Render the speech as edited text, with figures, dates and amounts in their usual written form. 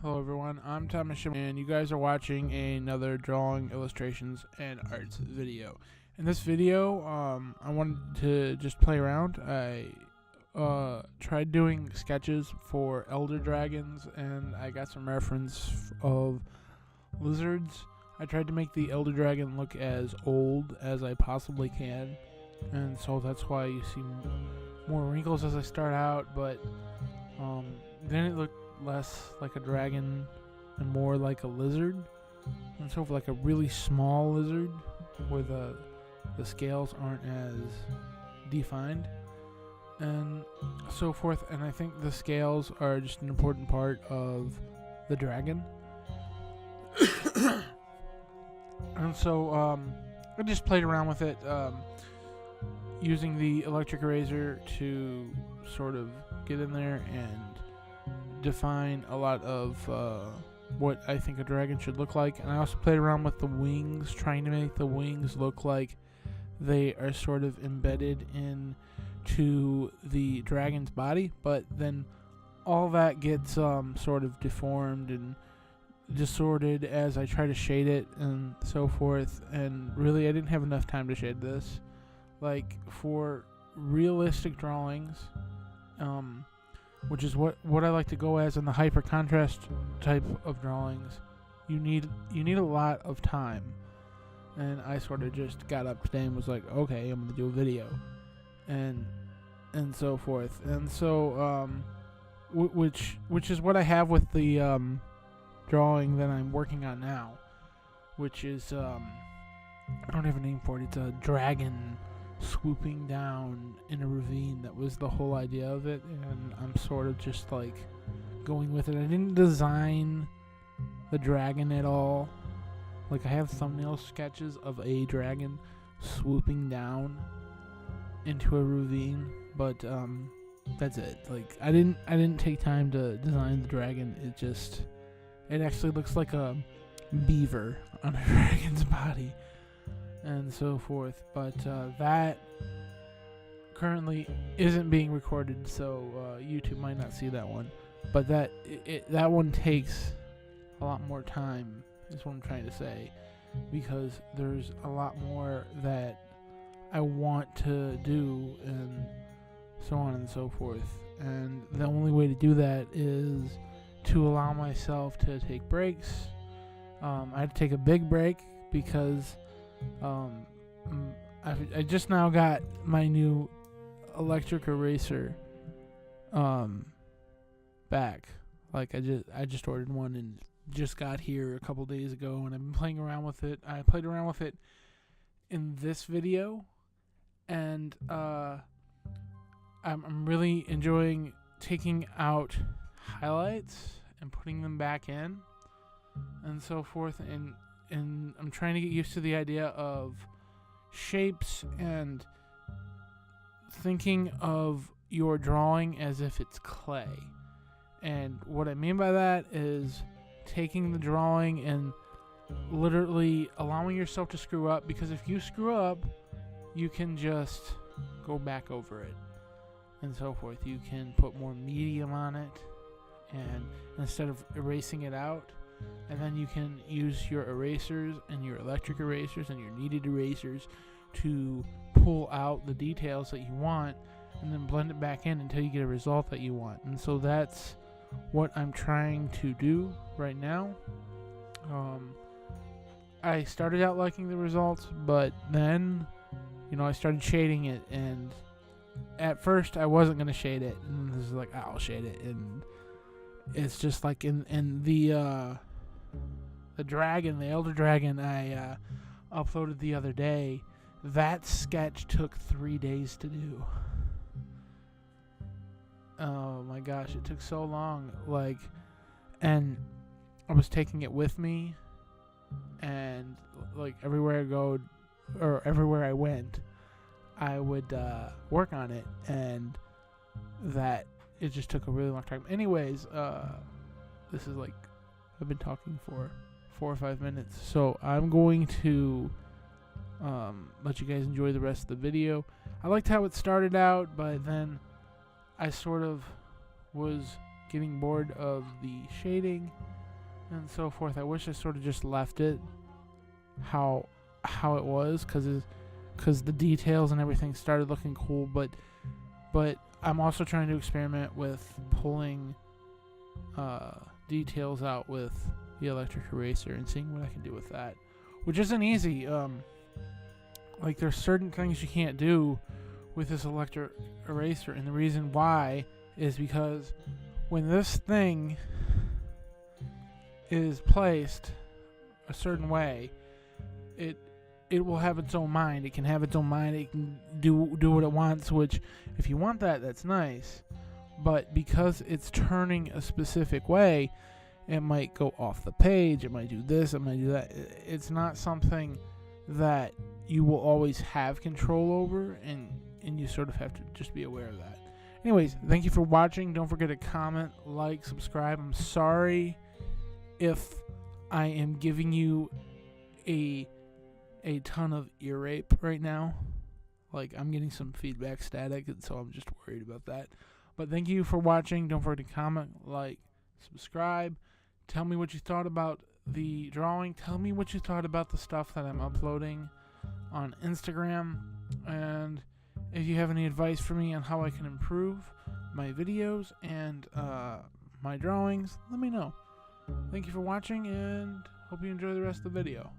Hello everyone, I'm Thomas and you guys are watching another drawing, illustrations, and arts video. In this video, I wanted to just play around. I tried doing sketches for elder dragons and I got some reference of lizards. I tried to make the elder dragon look as old as I possibly can, and so that's why you see more wrinkles as I start out, but then it looked less like a dragon and more like a lizard, and so for like a really small lizard where the scales aren't as defined and so forth. And I think the scales are just an important part of the dragon. And so I just played around with it, using the electric eraser to sort of get in there and define a lot of what I think a dragon should look like. And I also played around with the wings, trying to make the wings look like they are sort of embedded into the dragon's body, but then all that gets sort of deformed and distorted as I try to shade it and so forth. And really I didn't have enough time to shade this. Like, for realistic drawings, which is what I like to go as in the hyper contrast type of drawings, you need a lot of time. And I sort of just got up today and was like, okay, I'm gonna do a video and so forth. And so which is what I have with the drawing that I'm working on now, which is I don't have a name for it. It's a dragon swooping down in a ravine. That was the whole idea of it, and I'm sort of just like going with it. I didn't design the dragon at all. Like, I have thumbnail sketches of a dragon swooping down into a ravine, but that's it. Like, I didn't take time to design the dragon. It actually looks like a beaver on a dragon's body and so forth. But that currently isn't being recorded, so YouTube might not see that one. But that one takes a lot more time, is what I'm trying to say, because there's a lot more that I want to do and so on and so forth. And the only way to do that is to allow myself to take breaks. I had to take a big break because I just now got my new electric eraser back. Like, I just ordered one and just got here a couple days ago, and I've been playing around with it. I played around with it in this video, and I'm really enjoying taking out highlights and putting them back in and so forth, and I'm trying to get used to the idea of shapes and thinking of your drawing as if it's clay. And what I mean by that is taking the drawing and literally allowing yourself to screw up, because if you screw up, you can just go back over it and so forth. You can put more medium on it, and instead of erasing it out, and then you can use your erasers and your electric erasers and your kneaded erasers to pull out the details that you want and then blend it back in until you get a result that you want. And so that's what I'm trying to do right now. I started out liking the results, but then, I started shading it, and at first I wasn't going to shade it, and this is like, I'll shade it. And it's just like in the dragon, the elder dragon I uploaded the other day, that sketch took 3 days to do. Oh my gosh, it took so long. Like, and I was taking it with me, and like everywhere I go or everywhere I went, I would work on it, and that it just took a really long time. Anyways, this is like, I've been talking for 4 or 5 minutes, so I'm going to let you guys enjoy the rest of the video. I liked how it started out, but then I sort of was getting bored of the shading and so forth. I wish I sort of just left it how it was, because the details and everything started looking cool, but I'm also trying to experiment with pulling details out with the electric eraser and seeing what I can do with that, which isn't easy. Like, there's certain things you can't do with this electric eraser, and the reason why is because when this thing is placed a certain way, it will have its own mind. It can have its own mind. It can do what it wants, which, if you want that, that's nice. But because it's turning a specific way, it might go off the page. It might do this. It might do that. It's not something that you will always have control over, and you sort of have to just be aware of that. Anyways, thank you for watching. Don't forget to comment, like, subscribe. I'm sorry if I am giving you a ton of ear rape right now. Like, I'm getting some feedback static, and so I'm just worried about that. But thank you for watching. Don't forget to comment, like, subscribe. Tell me what you thought about the drawing. Tell me what you thought about the stuff that I'm uploading on Instagram. And if you have any advice for me on how I can improve my videos and my drawings, let me know. Thank you for watching, and hope you enjoy the rest of the video.